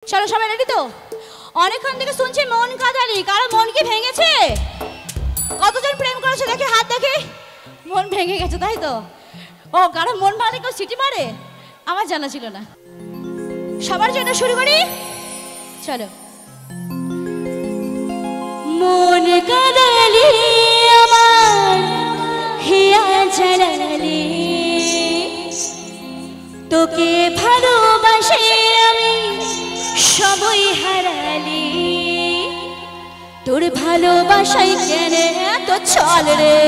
চলো সবাই রেডি তো? অনেকক্ষণ থেকে শুনছি মন কাঁদালি, কারো মন কি ভেঙেছে? কতজন প্রেম করেছে দেখে হাত দেখে? মন ভেঙে গেছে তাই তো? ও কারো মন ভাঙলে কেউ সিটি মারে? আমার জানা ছিল না। সবার জন্য শুরু করি, চলো। মন কাঁদালি আমার হিয়া জ্বালালি, তোকে ভালোবাসে আমি সবই হারালি, তোর ভালোবাসাই কেন এত ছল রে?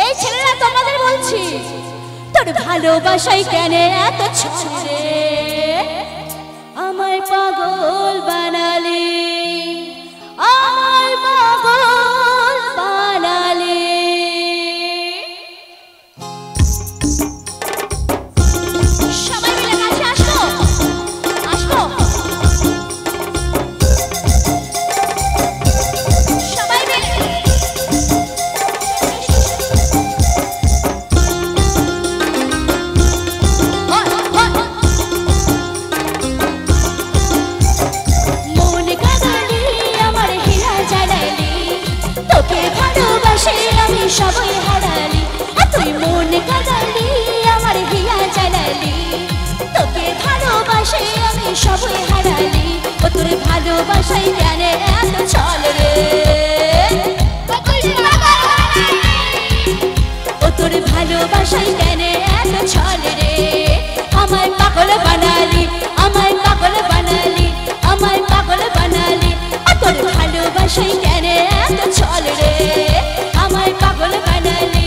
এই ছেলেরা তোমাদের বলছি, তোর ভালোবাসাই কেন এত ছল রে? আমায় পাগল বানালি, আমায় পাগল বানালি। সবাই মিলে কাছে আসো, আসো সবাই মিলে। মন কাঁদালি আমার হিয়া জ্বালালি, তোকে ভালোবাসে আমি সবই হারালি। তুই মন কাঁদালি আমার হিয়া জ্বালালি, তোকে ভালোবাসে আমি সবই হারালি। ও তোর ভালোবাসাই কেন এত ছল রে? ও তোর ভালোবাসাই কেন এত ছল রে? আমায় পাগল বানালি, আমায় পাগল বানালি, আমায় পাগল বানালি। ও তোর ভালোবাসাই কেন এত ছল রে? আমায় পাগল বানালি।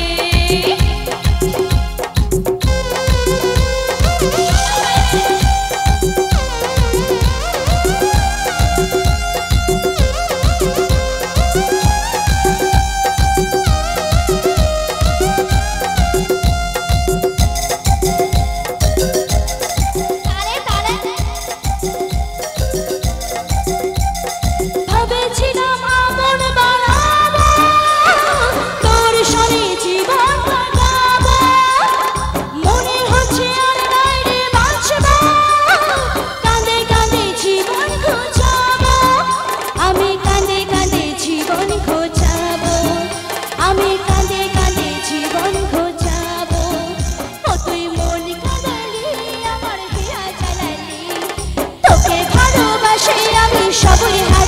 ভেবেছিলাম আপন বানাবো, তোর সনে জীবন কাটাবো। মনে হচ্ছে আর নাই রে বাঁচবো, কাঁদে কাঁদে জীবন ঘোচাবো। আমি কাঁদে কাঁদে জীবন ঘোচাবো, আমি কাঁদে কাঁদে জীবন ঘোচাবো। ও তুই মন কাঁদালি আমার হিয়া জ্বালালি, তোকে ভালোবাসে আমি সবই হারালি।